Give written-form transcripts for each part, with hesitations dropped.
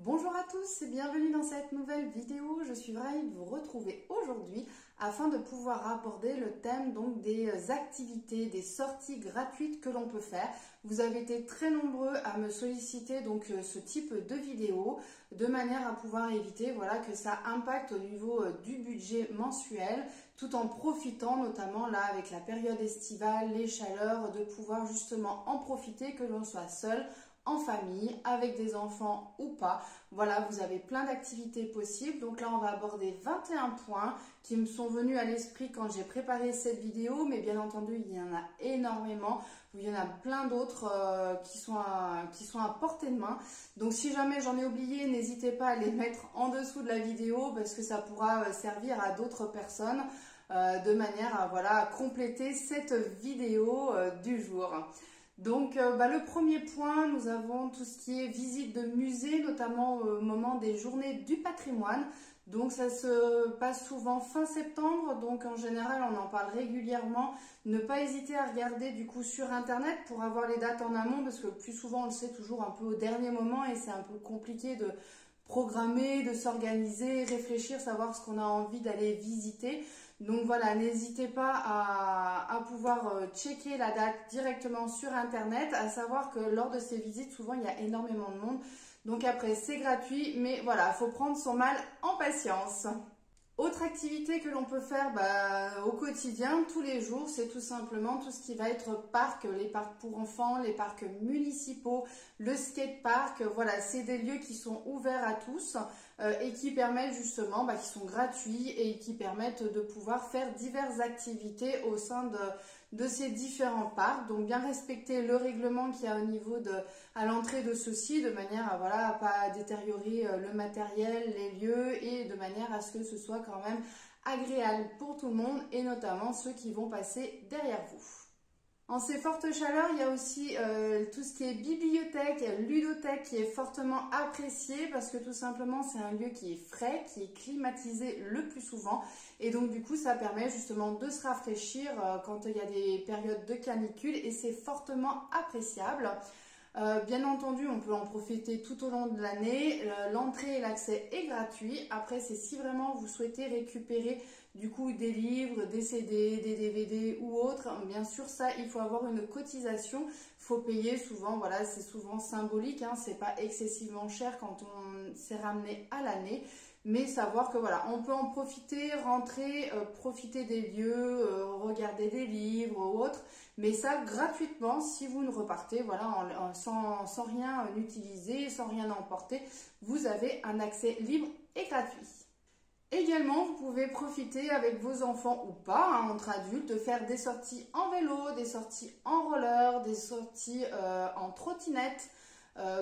Bonjour à tous et bienvenue dans cette nouvelle vidéo. Je suis ravie de vous retrouver aujourd'hui afin de pouvoir aborder le thème donc des activités, des sorties gratuites que l'on peut faire. Vous avez été très nombreux à me solliciter donc ce type de vidéo de manière à pouvoir éviter que ça impacte au niveau du budget mensuel tout en profitant notamment là avec la période estivale, les chaleurs, de pouvoir justement en profiter que l'on soit seul, en famille, avec des enfants ou pas. Voilà, vous avez plein d'activités possibles. Donc là, on va aborder 21 points qui me sont venus à l'esprit quand j'ai préparé cette vidéo. Mais bien entendu, il y en a énormément. Il y en a plein d'autres qui sont à portée de main. Donc si jamais j'en ai oublié, n'hésitez pas à les mettre en dessous de la vidéo parce que ça pourra servir à d'autres personnes de manière à compléter cette vidéo du jour. Donc le premier point, nous avons tout ce qui est visite de musée, notamment au moment des journées du patrimoine. Donc ça se passe souvent fin septembre, donc en général on en parle régulièrement. Ne pas hésiter à regarder du coup sur internet pour avoir les dates en amont parce que le plus souvent on le sait toujours un peu au dernier moment et c'est un peu compliqué de programmer, de s'organiser, réfléchir, savoir ce qu'on a envie d'aller visiter. Donc voilà, n'hésitez pas à pouvoir checker la date directement sur internet, à savoir que lors de ces visites, souvent il y a énormément de monde. Donc après, c'est gratuit, mais voilà, il faut prendre son mal en patience. Autre activité que l'on peut faire au quotidien, tous les jours, c'est tout simplement tout ce qui va être parc, les parcs pour enfants, les parcs municipaux, le skatepark. Voilà, c'est des lieux qui sont ouverts à tous et qui permettent justement, qui sont gratuits et qui permettent de pouvoir faire diverses activités au sein de ces différents parcs. Donc bien respecter le règlement qu'il y a au niveau à l'entrée de ceux-ci de manière à pas détériorer le matériel, les lieux et de manière à ce que ce soit quand même agréable pour tout le monde et notamment ceux qui vont passer derrière vous. En ces fortes chaleurs, il y a aussi tout ce qui est bibliothèque, ludothèque qui est fortement apprécié parce que tout simplement c'est un lieu qui est frais, qui est climatisé le plus souvent et donc du coup ça permet justement de se rafraîchir quand il y a des périodes de canicule et c'est fortement appréciable. Bien entendu, on peut en profiter tout au long de l'année. L'entrée et l'accès est gratuit. Après, c'est si vraiment vous souhaitez récupérer du coup des livres, des CD, des DVD ou autres. Bien sûr, ça, il faut avoir une cotisation. Il faut payer souvent, c'est souvent symbolique. C'est pas excessivement cher quand on s'est ramené à l'année. Mais savoir que on peut en profiter, rentrer, profiter des lieux, regarder des livres ou autres, mais ça gratuitement si vous ne repartez sans rien utiliser, sans rien emporter, vous avez un accès libre et gratuit. Également, vous pouvez profiter avec vos enfants ou pas, entre adultes, de faire des sorties en vélo, des sorties en roller, des sorties en trottinette,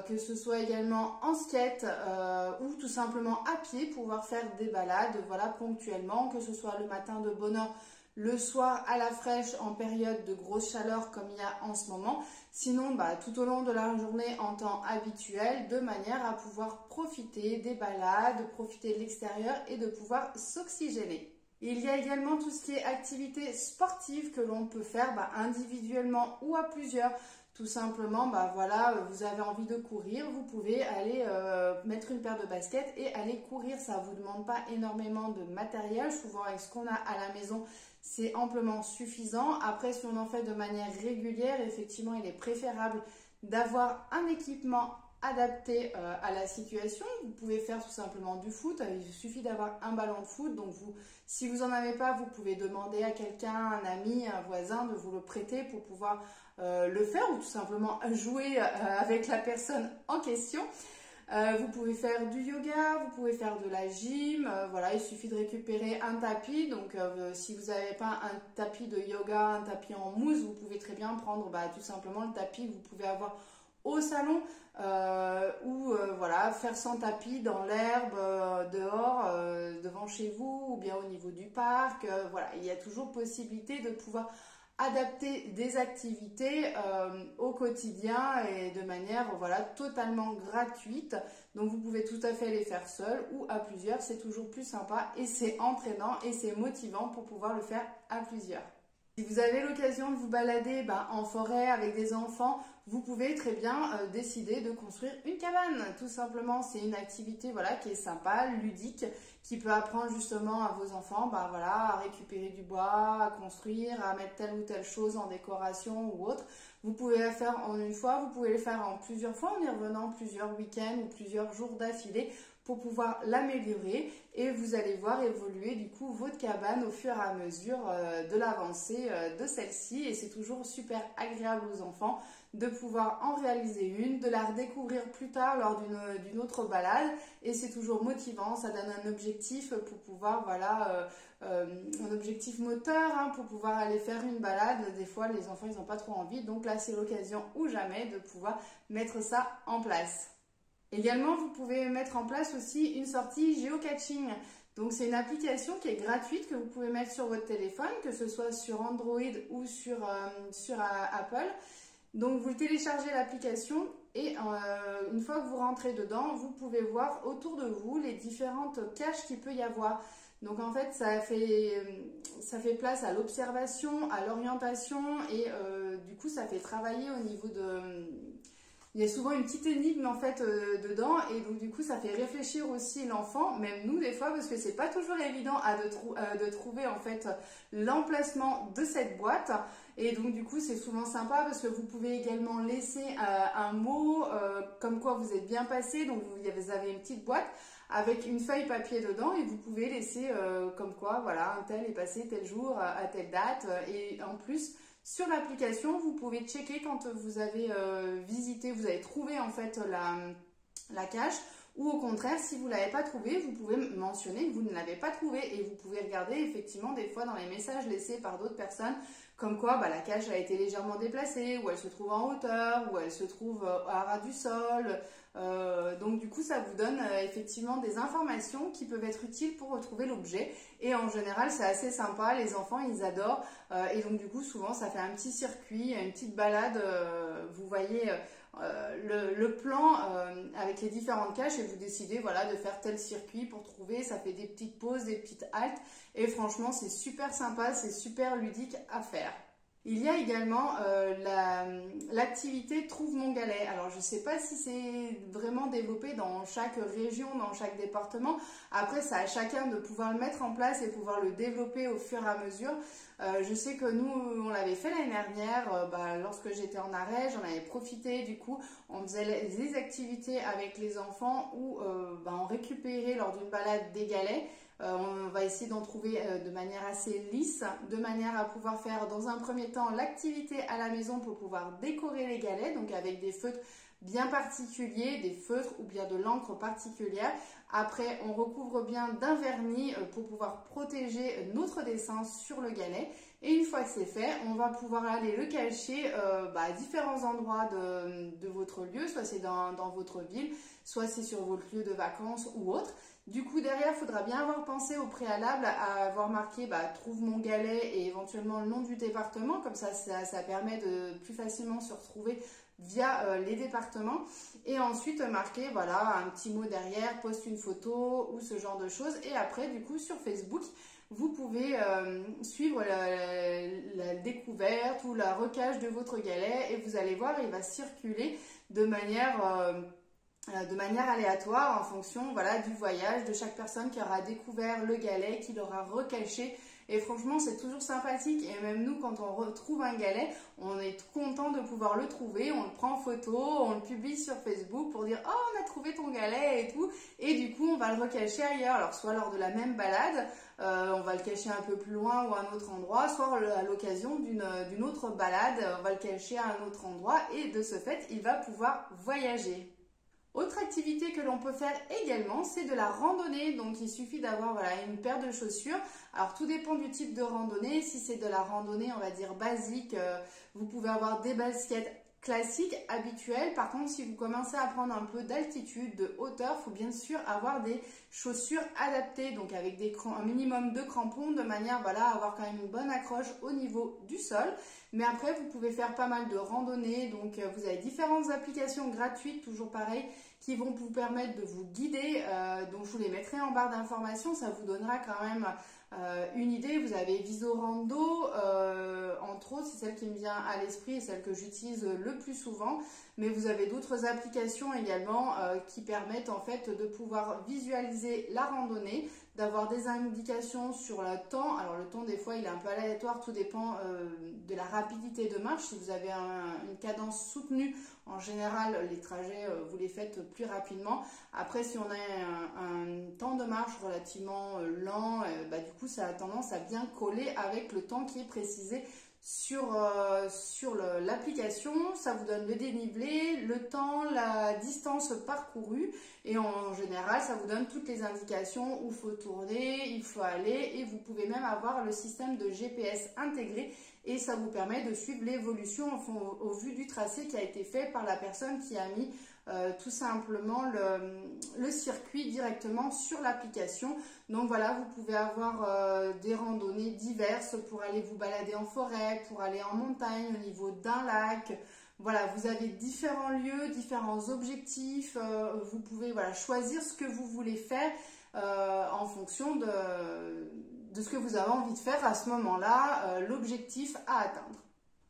que ce soit également en skate ou tout simplement à pied, pouvoir faire des balades ponctuellement, que ce soit le matin de bonne heure, le soir à la fraîche en période de grosse chaleur comme il y a en ce moment, sinon tout au long de la journée en temps habituel, de manière à pouvoir profiter des balades, profiter de l'extérieur et de pouvoir s'oxygéner. Il y a également tout ce qui est activités sportives que l'on peut faire individuellement ou à plusieurs. Tout simplement, vous avez envie de courir, vous pouvez aller mettre une paire de baskets et aller courir. Ça ne vous demande pas énormément de matériel. Souvent, avec ce qu'on a à la maison, c'est amplement suffisant. Après, si on en fait de manière régulière, effectivement, il est préférable d'avoir un équipement adapté à la situation. Vous pouvez faire tout simplement du foot, il suffit d'avoir un ballon de foot, donc si vous n'en avez pas, vous pouvez demander à quelqu'un, un ami, un voisin de vous le prêter pour pouvoir le faire ou tout simplement jouer avec la personne en question. Vous pouvez faire du yoga, vous pouvez faire de la gym, il suffit de récupérer un tapis. Donc si vous n'avez pas un tapis de yoga, un tapis en mousse, vous pouvez très bien prendre tout simplement le tapis que vous pouvez avoir au salon ou faire sans tapis dans l'herbe dehors devant chez vous ou bien au niveau du parc. Il y a toujours possibilité de pouvoir adapter des activités au quotidien et de manière totalement gratuite. Donc vous pouvez tout à fait les faire seul ou à plusieurs, c'est toujours plus sympa et c'est entraînant et c'est motivant pour pouvoir le faire à plusieurs. Si vous avez l'occasion de vous balader en forêt avec des enfants, vous pouvez très bien décider de construire une cabane. Tout simplement, c'est une activité voilà, qui est sympa, ludique, qui peut apprendre justement à vos enfants voilà, à récupérer du bois, à construire, à mettre telle ou telle chose en décoration ou autre. Vous pouvez le faire en une fois, vous pouvez le faire en plusieurs fois en y revenant plusieurs week-ends ou plusieurs jours d'affilée pour pouvoir l'améliorer et vous allez voir évoluer du coup votre cabane au fur et à mesure de l'avancée de celle-ci et c'est toujours super agréable aux enfants de pouvoir en réaliser une, de la redécouvrir plus tard lors d'une autre balade et c'est toujours motivant, ça donne un objectif pour pouvoir voilà un objectif moteur pour pouvoir aller faire une balade. Des fois les enfants ils n'ont pas trop envie donc là c'est l'occasion ou jamais de pouvoir mettre ça en place. Également, vous pouvez mettre en place aussi une sortie géocaching. Donc, c'est une application qui est gratuite que vous pouvez mettre sur votre téléphone, que ce soit sur Android ou sur Apple. Donc, vous téléchargez l'application et une fois que vous rentrez dedans, vous pouvez voir autour de vous les différentes caches qu'il peut y avoir. Donc, en fait, ça fait place à l'observation, à l'orientation et du coup, ça fait travailler au niveau de... Il y a souvent une petite énigme en fait dedans et donc du coup ça fait réfléchir aussi l'enfant, même nous des fois parce que c'est pas toujours évident de trouver en fait l'emplacement de cette boîte et donc du coup c'est souvent sympa parce que vous pouvez également laisser un mot comme quoi vous êtes bien passé, donc vous avez une petite boîte avec une feuille papier dedans et vous pouvez laisser comme quoi voilà un tel est passé tel jour à telle date et en plus sur l'application, vous pouvez checker quand vous avez visité, vous avez trouvé en fait la cache ou au contraire, si vous ne l'avez pas trouvé, vous pouvez mentionner que vous ne l'avez pas trouvé et vous pouvez regarder effectivement des fois dans les messages laissés par d'autres personnes comme quoi la cache a été légèrement déplacée ou elle se trouve en hauteur ou elle se trouve à ras du sol. Donc du coup ça vous donne effectivement des informations qui peuvent être utiles pour retrouver l'objet et en général c'est assez sympa, les enfants ils adorent et donc du coup souvent ça fait un petit circuit, une petite balade, vous voyez le plan avec les différentes caches et vous décidez voilà, de faire tel circuit pour trouver, ça fait des petites pauses, des petites haltes et franchement c'est super sympa, c'est super ludique à faire. Il y a également l'activité Trouve mon galet. Alors je ne sais pas si c'est vraiment développé dans chaque région, dans chaque département. Après c'est à chacun de pouvoir le mettre en place et pouvoir le développer au fur et à mesure. Je sais que nous on l'avait fait l'année dernière, lorsque j'étais en arrêt, j'en avais profité du coup. On faisait des activités avec les enfants où on récupérait lors d'une balade des galets. On va essayer d'en trouver de manière assez lisse, de manière à pouvoir faire dans un premier temps l'activité à la maison pour pouvoir décorer les galets, donc avec des feutres bien particuliers, des feutres ou bien de l'encre particulière. Après, on recouvre bien d'un vernis pour pouvoir protéger notre dessin sur le galet. Et une fois que c'est fait, on va pouvoir aller le cacher à différents endroits de votre lieu, soit c'est dans votre ville, soit c'est sur votre lieu de vacances ou autre. Du coup, derrière, il faudra bien avoir pensé au préalable à avoir marqué trouve mon galet et éventuellement le nom du département. Comme ça permet de plus facilement se retrouver via les départements. Et ensuite, marquer voilà, un petit mot derrière, poste une photo ou ce genre de choses. Et après, du coup, sur Facebook, vous pouvez suivre la découverte ou la recage de votre galet et vous allez voir, il va circuler de manière aléatoire en fonction voilà, du voyage de chaque personne qui aura découvert le galet, qui l'aura recaché. Et franchement, c'est toujours sympathique. Et même nous, quand on retrouve un galet, on est tout content de pouvoir le trouver. On le prend en photo, on le publie sur Facebook pour dire « Oh, on a trouvé ton galet » et tout. Et du coup, on va le recacher ailleurs. Alors, soit lors de la même balade, on va le cacher un peu plus loin ou à un autre endroit, soit à l'occasion d'une autre balade, on va le cacher à un autre endroit. Et de ce fait, il va pouvoir voyager. Autre activité que l'on peut faire également, c'est de la randonnée. Donc, il suffit d'avoir voilà, une paire de chaussures. Alors, tout dépend du type de randonnée. Si c'est de la randonnée, on va dire basique, vous pouvez avoir des baskets classiques, habituelles. Par contre, si vous commencez à prendre un peu d'altitude, de hauteur, il faut bien sûr avoir des chaussures adaptées. Donc, avec un minimum de crampons, de manière voilà, à avoir quand même une bonne accroche au niveau du sol. Mais après, vous pouvez faire pas mal de randonnées. Donc, vous avez différentes applications gratuites, toujours pareil, qui vont vous permettre de vous guider. Donc, je vous les mettrai en barre d'informations. Ça vous donnera quand même une idée, vous avez Visorando, entre autres, c'est celle qui me vient à l'esprit et celle que j'utilise le plus souvent, mais vous avez d'autres applications également qui permettent en fait de pouvoir visualiser la randonnée, d'avoir des indications sur le temps. Alors le temps des fois il est un peu aléatoire, tout dépend de la rapidité de marche. Si vous avez une cadence soutenue, en général les trajets vous les faites plus rapidement. Après si on a un temps de marche relativement lent, du coup ça a tendance à bien coller avec le temps qui est précisé sur l'application. Ça vous donne le dénivelé, le temps, la distance parcourue et en général ça vous donne toutes les indications où il faut tourner, il faut aller, et vous pouvez même avoir le système de GPS intégré et ça vous permet de suivre l'évolution au vu du tracé qui a été fait par la personne qui a mis tout simplement le circuit directement sur l'application. Donc voilà, vous pouvez avoir des randonnées diverses pour aller vous balader en forêt, pour aller en montagne, au niveau d'un lac. Voilà, vous avez différents lieux, différents objectifs. Vous pouvez choisir ce que vous voulez faire en fonction de ce que vous avez envie de faire à ce moment-là, l'objectif à atteindre.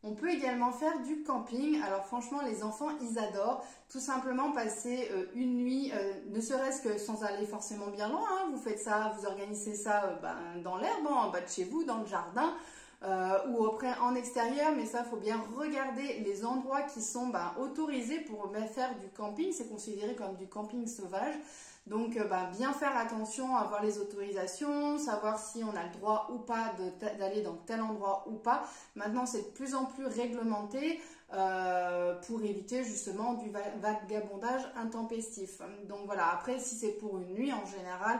On peut également faire du camping. Alors franchement, les enfants, ils adorent tout simplement passer une nuit, ne serait-ce que sans aller forcément bien loin. Hein. Vous faites ça, vous organisez ça dans l'herbe, en bas de chez vous, dans le jardin, ou après en extérieur. Mais ça, il faut bien regarder les endroits qui sont autorisés pour faire du camping. C'est considéré comme du camping sauvage. Donc, bien faire attention à voir les autorisations, savoir si on a le droit ou pas d'aller dans tel endroit ou pas. Maintenant, c'est de plus en plus réglementé pour éviter justement du vagabondage intempestif. Donc voilà, après, si c'est pour une nuit, en général,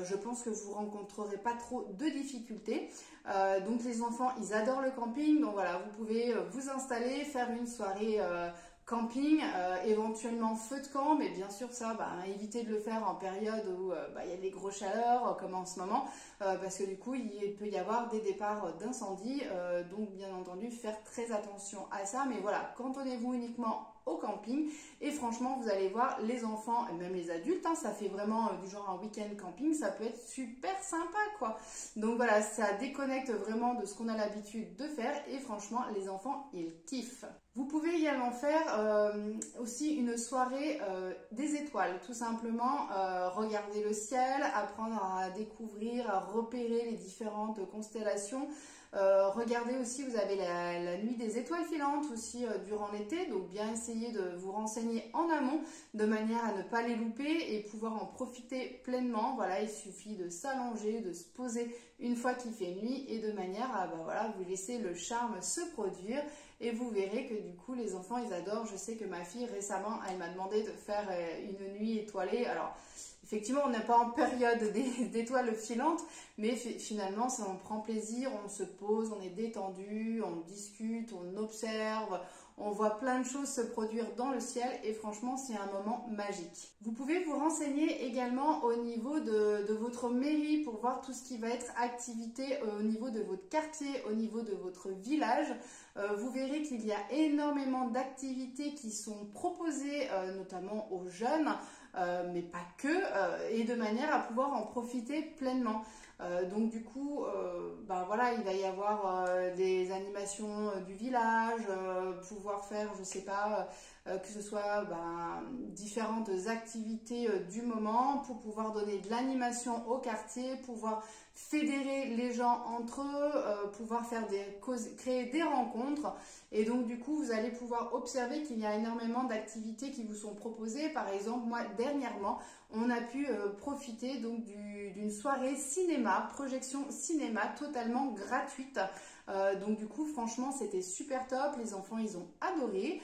je pense que vous rencontrerez pas trop de difficultés. Donc les enfants, ils adorent le camping. Donc voilà, vous pouvez vous installer, faire une soirée camping, éventuellement feu de camp, mais bien sûr ça, évitez de le faire en période où il y a des grosses chaleurs, comme en ce moment, parce que du coup il peut y avoir des départs d'incendie, donc bien entendu faire très attention à ça. Mais voilà, cantonnez-vous uniquement au camping et franchement vous allez voir, les enfants et même les adultes, ça fait vraiment du genre un week-end camping, ça peut être super sympa quoi. Donc voilà, ça déconnecte vraiment de ce qu'on a l'habitude de faire et franchement les enfants ils kiffent. Vous pouvez également faire aussi une soirée des étoiles, tout simplement regarder le ciel, apprendre à découvrir, à repérer les différentes constellations. Regardez aussi, vous avez la nuit des étoiles filantes aussi durant l'été, donc bien essayer de vous renseigner en amont de manière à ne pas les louper et pouvoir en profiter pleinement. Voilà, il suffit de s'allonger, de se poser une fois qu'il fait nuit et de manière à vous laisser le charme se produire. Et vous verrez que du coup les enfants ils adorent. Je sais que ma fille récemment elle m'a demandé de faire une nuit étoilée. Alors effectivement on n'est pas en période d'étoiles filantes, mais finalement ça on prend plaisir, on se pose, on est détendu, on discute, on observe, on voit plein de choses se produire dans le ciel et franchement c'est un moment magique. Vous pouvez vous renseigner également au niveau de votre mairie pour voir tout ce qui va être activité au niveau de votre quartier, au niveau de votre village. Vous verrez qu'il y a énormément d'activités qui sont proposées notamment aux jeunes, mais pas que, et de manière à pouvoir en profiter pleinement. Donc du coup, il va y avoir des animations du village, pouvoir faire, je sais pas, que ce soit différentes activités du moment pour pouvoir donner de l'animation au quartier, pouvoir fédérer les gens entre eux, pouvoir faire créer des rencontres. Et donc du coup vous allez pouvoir observer qu'il y a énormément d'activités qui vous sont proposées. Par exemple, moi dernièrement on a pu profiter donc d'une soirée cinéma, projection cinéma totalement gratuite. Donc du coup franchement c'était super top, les enfants ils ont adoré.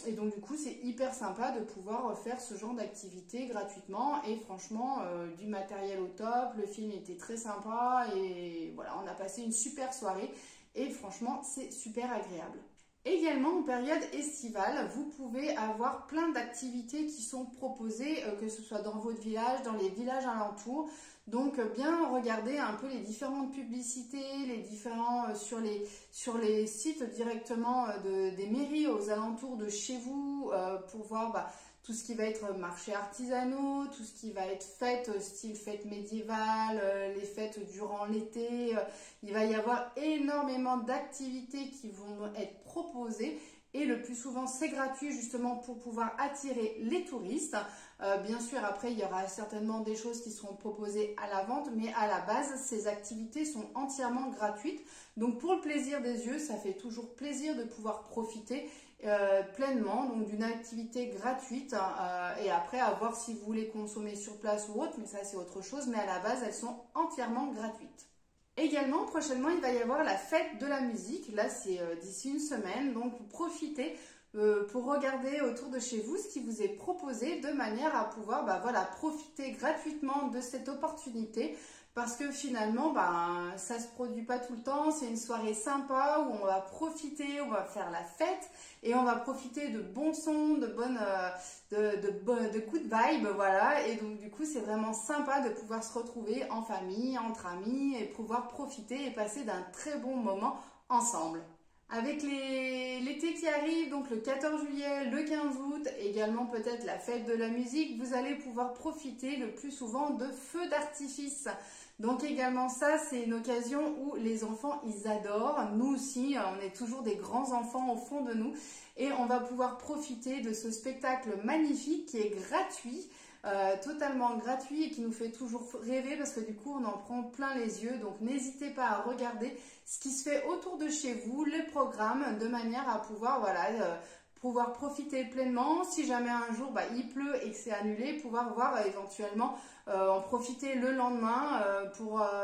Et donc du coup c'est hyper sympa de pouvoir faire ce genre d'activité gratuitement et franchement du matériel au top, le film était très sympa et voilà, on a passé une super soirée et franchement c'est super agréable. Également en période estivale, vous pouvez avoir plein d'activités qui sont proposées, que ce soit dans votre village, dans les villages alentours. Donc bien regarder un peu les différentes publicités, les différents sur les sites directement des mairies aux alentours de chez vous pour voir tout ce qui va être marchés artisanaux, tout ce qui va être fêtes, style fête médiévale, les fêtes durant l'été. Il va y avoir énormément d'activités qui vont être proposées. Et le plus souvent, c'est gratuit justement pour pouvoir attirer les touristes. Bien sûr, après, il y aura certainement des choses qui seront proposées à la vente, mais à la base, ces activités sont entièrement gratuites. Donc, pour le plaisir des yeux, ça fait toujours plaisir de pouvoir profiter pleinement donc d'une activité gratuite. Et après, à voir si vous voulez consommer sur place ou autre, mais ça, c'est autre chose. Mais à la base, elles sont entièrement gratuites. Également, prochainement, il va y avoir la fête de la musique. Là, c'est d'ici une semaine. Donc, vous profitez pour regarder autour de chez vous ce qui vous est proposé de manière à pouvoir profiter gratuitement de cette opportunité. Parce que finalement, ça ne se produit pas tout le temps. C'est une soirée sympa où on va profiter, on va faire la fête et on va profiter de bons sons, de good vibes, voilà. Et donc du coup, c'est vraiment sympa de pouvoir se retrouver en famille, entre amis et pouvoir profiter et passer d'un très bon moment ensemble. Avec l'été qui arrive, donc le 14 juillet, le 15 août, également peut-être la fête de la musique, vous allez pouvoir profiter le plus souvent de feux d'artifice. Donc également ça, c'est une occasion où les enfants, ils adorent. Nous aussi, on est toujours des grands enfants au fond de nous. Et on va pouvoir profiter de ce spectacle magnifique qui est gratuit. Totalement gratuit et qui nous fait toujours rêver parce que du coup on en prend plein les yeux. Donc n'hésitez pas à regarder ce qui se fait autour de chez vous, les programmes, de manière à pouvoir pouvoir profiter pleinement. Si jamais un jour il pleut et que c'est annulé, pouvoir voir éventuellement en profiter le lendemain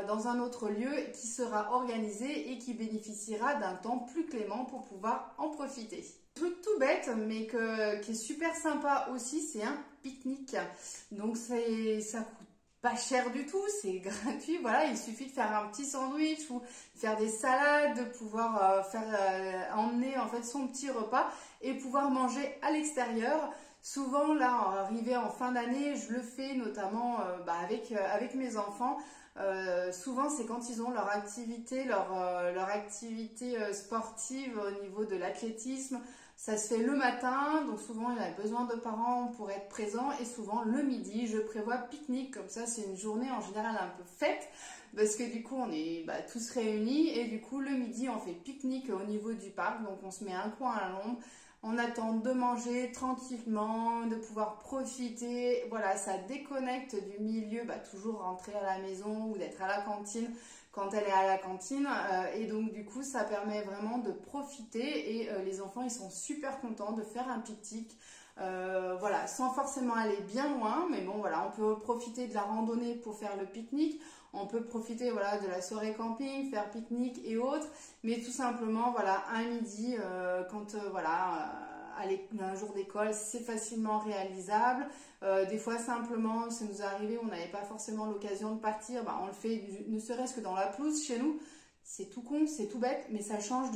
dans un autre lieu qui sera organisé et qui bénéficiera d'un temps plus clément pour pouvoir en profiter. Truc tout bête mais qui est super sympa aussi, c'est un pique-nique. Donc ça coûte pas cher du tout, c'est gratuit. Voilà, il suffit de faire un petit sandwich ou faire des salades, de pouvoir emmener en fait son petit repas et pouvoir manger à l'extérieur. Souvent là, arrivé en fin d'année, je le fais notamment avec mes enfants. Souvent c'est quand ils ont leur activité sportive au niveau de l'athlétisme. Ça se fait le matin, donc souvent il a besoin de parents pour être présents et souvent le midi je prévois pique-nique, comme ça c'est une journée en général un peu fête parce que du coup on est tous réunis et du coup le midi on fait pique-nique au niveau du parc, donc on se met un coin à l'ombre. On attend de manger tranquillement, de pouvoir profiter. Voilà, ça déconnecte du milieu, toujours rentrer à la maison ou d'être à la cantine quand elle est à la cantine. Et donc, du coup, ça permet vraiment de profiter. Et les enfants, ils sont super contents de faire un pique-nique. Voilà, sans forcément aller bien loin. Mais bon, voilà, on peut profiter de la randonnée pour faire le pique-nique. On peut profiter de la soirée camping, faire pique-nique et autres, mais tout simplement un midi quand un jour d'école, c'est facilement réalisable. Des fois simplement, ça nous est arrivé, on n'avait pas forcément l'occasion de partir, on le fait ne serait-ce que dans la pelouse chez nous. C'est tout con, c'est tout bête, mais ça change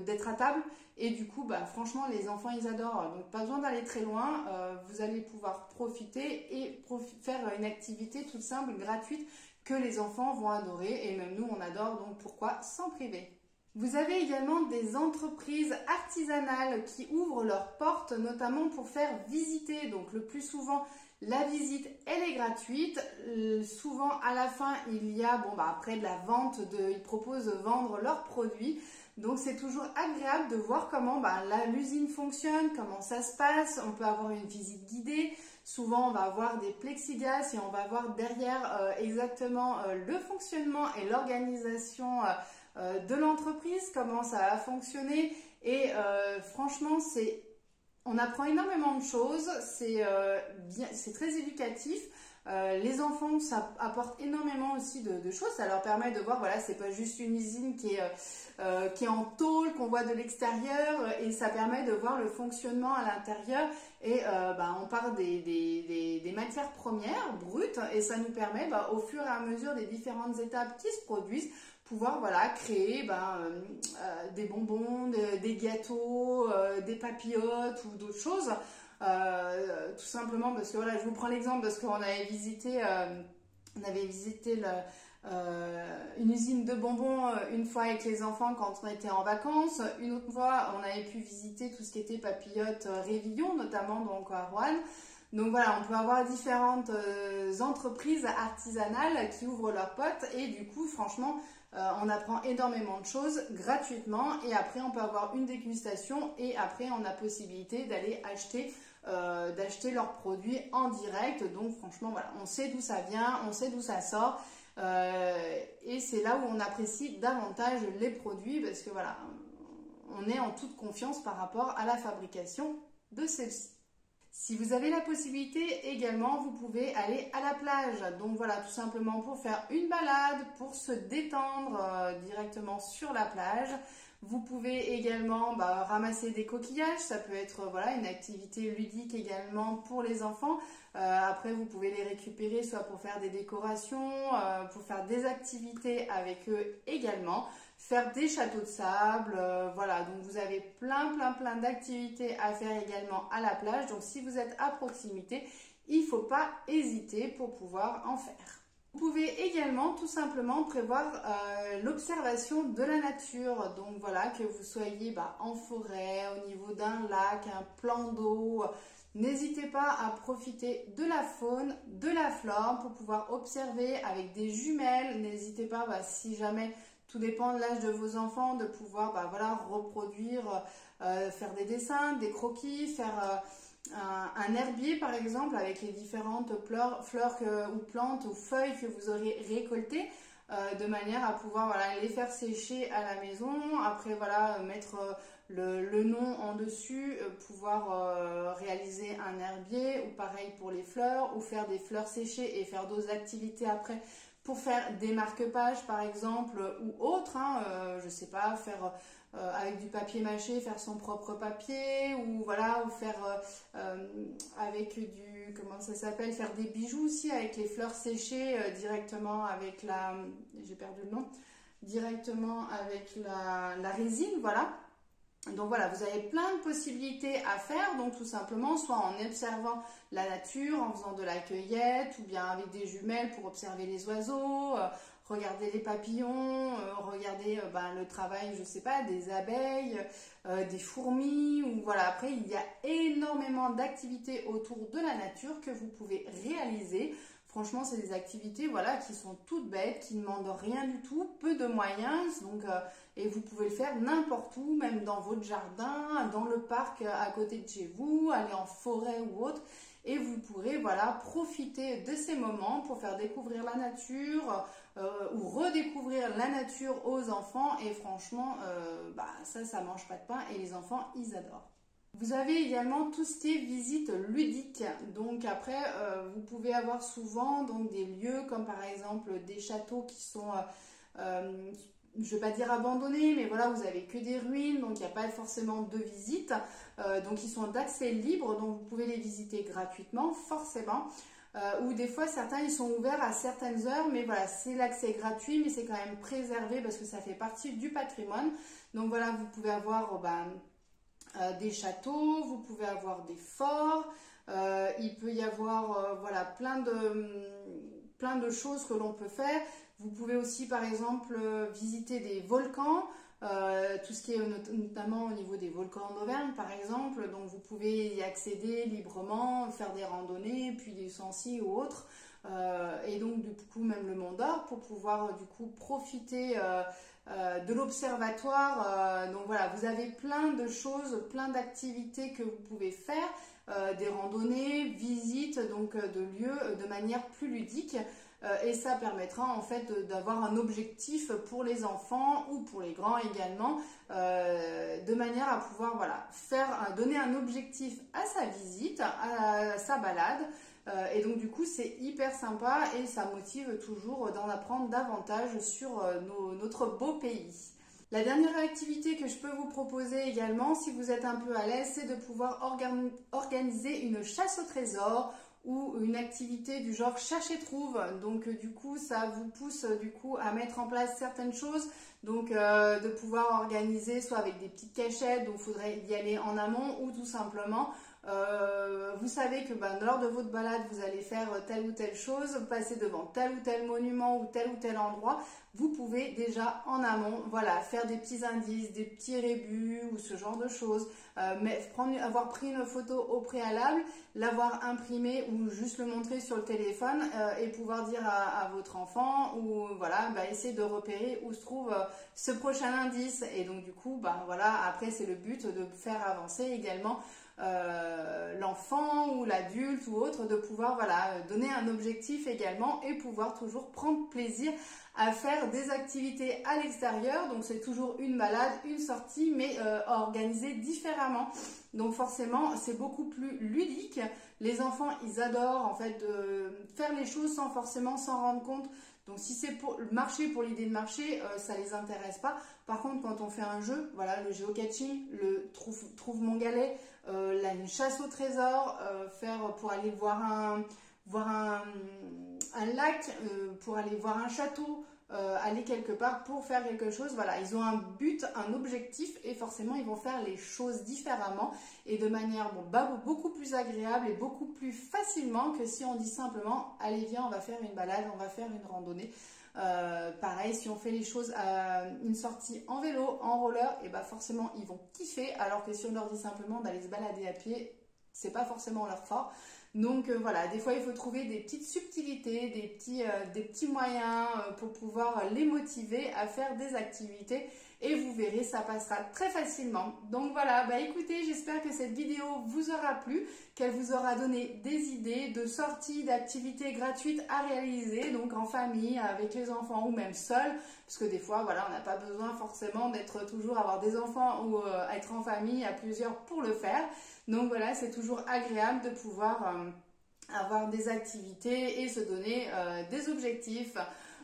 d'être à table. Et du coup, franchement, les enfants, ils adorent. Donc, pas besoin d'aller très loin. Vous allez pouvoir profiter et faire une activité toute simple, gratuite, que les enfants vont adorer. Et même nous, on adore. Donc, pourquoi s'en priver? Vous avez également des entreprises artisanales qui ouvrent leurs portes, notamment pour faire visiter. Donc, le plus souvent, la visite, elle est gratuite. Souvent, à la fin, il y a, après de la vente, ils proposent de vendre leurs produits. Donc, c'est toujours agréable de voir comment l'usine fonctionne, comment ça se passe. On peut avoir une visite guidée. Souvent, on va avoir des plexiglas et on va voir derrière exactement le fonctionnement et l'organisation de l'entreprise, comment ça va fonctionner. Et franchement, on apprend énormément de choses, c'est très éducatif. Les enfants, ça apporte énormément aussi de choses. Ça leur permet de voir, c'est pas juste une usine qui est en tôle, qu'on voit de l'extérieur, et ça permet de voir le fonctionnement à l'intérieur. Et on part des matières premières brutes, et ça nous permet, au fur et à mesure des différentes étapes qui se produisent, pouvoir créer des bonbons, des gâteaux, des papillotes ou d'autres choses. Tout simplement parce que je vous prends l'exemple parce qu'on avait visité une usine de bonbons une fois avec les enfants quand on était en vacances. Une autre fois, on avait pu visiter tout ce qui était papillotes Révillon, notamment donc à Roanne. Donc voilà, on peut avoir différentes entreprises artisanales qui ouvrent leurs portes et du coup, franchement, on apprend énormément de choses gratuitement et après, on peut avoir une dégustation et après, on a possibilité d'aller d'acheter leurs produits en direct. Donc franchement, voilà, on sait d'où ça vient, on sait d'où ça sort. Et c'est là où on apprécie davantage les produits parce que voilà, on est en toute confiance par rapport à la fabrication de celles-ci. Si vous avez la possibilité également, vous pouvez aller à la plage. Donc voilà, tout simplement pour faire une balade, pour se détendre directement sur la plage. Vous pouvez également ramasser des coquillages, ça peut être voilà, une activité ludique également pour les enfants. Après, vous pouvez les récupérer soit pour faire des décorations, pour faire des activités avec eux également. Faire des châteaux de sable, voilà, donc vous avez plein d'activités à faire également à la plage. Donc si vous êtes à proximité, il ne faut pas hésiter pour pouvoir en faire. Vous pouvez également tout simplement prévoir l'observation de la nature. Donc voilà, que vous soyez en forêt, au niveau d'un lac, un plan d'eau. N'hésitez pas à profiter de la faune, de la flore pour pouvoir observer avec des jumelles. N'hésitez pas, si jamais, tout dépend de l'âge de vos enfants, de pouvoir voilà, reproduire, faire des dessins, des croquis, faire un herbier par exemple avec les différentes fleurs ou plantes ou feuilles que vous aurez récoltées. De manière à pouvoir voilà, les faire sécher à la maison. Après voilà, mettre le nom en dessus, pouvoir réaliser un herbier ou pareil pour les fleurs ou faire des fleurs séchées et faire d'autres activités après pour faire des marque-pages par exemple ou autre, je sais pas, faire avec du papier mâché, faire son propre papier ou voilà, ou faire avec du, comment ça s'appelle, faire des bijoux aussi avec les fleurs séchées directement avec la, j'ai perdu le nom, directement avec la résine, voilà. Donc voilà, vous avez plein de possibilités à faire, donc tout simplement, soit en observant la nature, en faisant de la cueillette, ou bien avec des jumelles pour observer les oiseaux, regarder les papillons, regarder le travail, je sais pas, des abeilles, des fourmis, ou voilà. Après, il y a énormément d'activités autour de la nature que vous pouvez réaliser. Franchement, c'est des activités voilà, qui sont toutes bêtes, qui ne demandent rien du tout, peu de moyens, donc, et vous pouvez le faire n'importe où, même dans votre jardin, dans le parc à côté de chez vous, aller en forêt ou autre, et vous pourrez voilà, profiter de ces moments pour faire découvrir la nature ou redécouvrir la nature aux enfants, et franchement, ça mange pas de pain, et les enfants, ils adorent. Vous avez également tout ce qui est visite ludique. Donc après, vous pouvez avoir souvent donc, des lieux comme par exemple des châteaux qui sont, je ne vais pas dire abandonnés, mais voilà, vous avez que des ruines, donc il n'y a pas forcément de visite. Donc ils sont d'accès libre, donc vous pouvez les visiter gratuitement, forcément. Ou des fois, certains, ils sont ouverts à certaines heures, mais voilà, c'est l'accès gratuit, mais c'est quand même préservé parce que ça fait partie du patrimoine. Donc voilà, vous pouvez avoir... des châteaux, vous pouvez avoir des forts, il peut y avoir voilà, plein de choses que l'on peut faire. Vous pouvez aussi par exemple visiter des volcans, tout ce qui est notamment au niveau des volcans d'Auvergne par exemple, donc vous pouvez y accéder librement, faire des randonnées, puis des Sancy ou autres, et donc du coup même le Mont d'Or pour pouvoir du coup profiter de l'observatoire. Donc voilà, vous avez plein de choses, plein d'activités que vous pouvez faire, des randonnées, visites donc de lieux de manière plus ludique. Et ça permettra en fait d'avoir un objectif pour les enfants ou pour les grands également, de manière à pouvoir voilà, donner un objectif à sa visite, à sa balade. Et donc du coup c'est hyper sympa et ça motive toujours d'en apprendre davantage sur notre beau pays. La dernière activité que je peux vous proposer également, si vous êtes un peu à l'aise, c'est de pouvoir organiser une chasse au trésor ou une activité du genre cherche et trouve. Donc du coup ça vous pousse du coup à mettre en place certaines choses, donc de pouvoir organiser soit avec des petites cachettes, donc il faudrait y aller en amont, ou tout simplement Vous savez que lors de votre balade, vous allez faire telle ou telle chose, passer devant tel ou tel monument ou tel endroit. Vous pouvez déjà en amont, voilà, faire des petits indices, des petits rébus ou ce genre de choses. Avoir pris une photo au préalable, l'avoir imprimée ou juste le montrer sur le téléphone et pouvoir dire à votre enfant ou voilà, essayer de repérer où se trouve ce prochain indice. Et donc du coup, voilà, après c'est le but de faire avancer également l'enfant ou l'adulte ou autre, de pouvoir voilà, donner un objectif également et pouvoir toujours prendre plaisir à faire des activités à l'extérieur. Donc c'est toujours une balade, une sortie, mais organisée différemment. Donc forcément c'est beaucoup plus ludique. Les enfants ils adorent en fait de faire les choses sans forcément s'en rendre compte. Donc si c'est pour marcher pour l'idée de marcher, ça les intéresse pas. Par contre quand on fait un jeu, voilà, le géocaching, le trouve mon galet, une chasse au trésor, faire pour aller voir un lac, pour aller voir un château, aller quelque part pour faire quelque chose. Voilà, ils ont un but, un objectif et forcément ils vont faire les choses différemment et de manière beaucoup plus agréable et beaucoup plus facilement que si on dit simplement allez viens on va faire une balade, on va faire une randonnée. Pareil, si on fait les choses à une sortie en vélo, en roller, et forcément ils vont kiffer, alors que si on leur dit simplement d'aller se balader à pied, c'est pas forcément leur fort. Donc voilà, des fois il faut trouver des petites subtilités, des petits moyens pour pouvoir les motiver à faire des activités et vous verrez, ça passera très facilement. Donc voilà, écoutez, j'espère que cette vidéo vous aura plu, qu'elle vous aura donné des idées de sorties, d'activités gratuites à réaliser, donc en famille, avec les enfants ou même seul, parce que des fois, voilà, on n'a pas besoin forcément d'être toujours avoir des enfants ou être en famille à plusieurs pour le faire. Donc voilà, c'est toujours agréable de pouvoir avoir des activités et se donner des objectifs.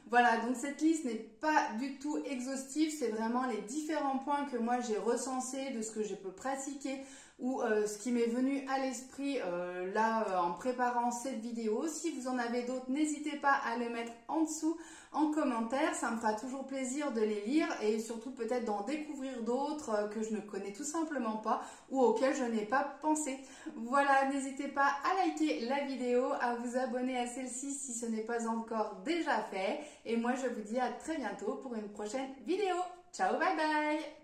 Voilà, donc cette liste n'est pas du tout exhaustive, c'est vraiment les différents points que moi j'ai recensés de ce que je peux pratiquer ou ce qui m'est venu à l'esprit en préparant cette vidéo. Si vous en avez d'autres, n'hésitez pas à les mettre en dessous en commentaire, ça me fera toujours plaisir de les lire et surtout peut-être d'en découvrir d'autres que je ne connais tout simplement pas ou auxquels je n'ai pas pensé. Voilà, n'hésitez pas à liker la vidéo, à vous abonner à celle-ci si ce n'est pas encore déjà fait et moi je vous dis à très bientôt pour une prochaine vidéo. Ciao, bye bye!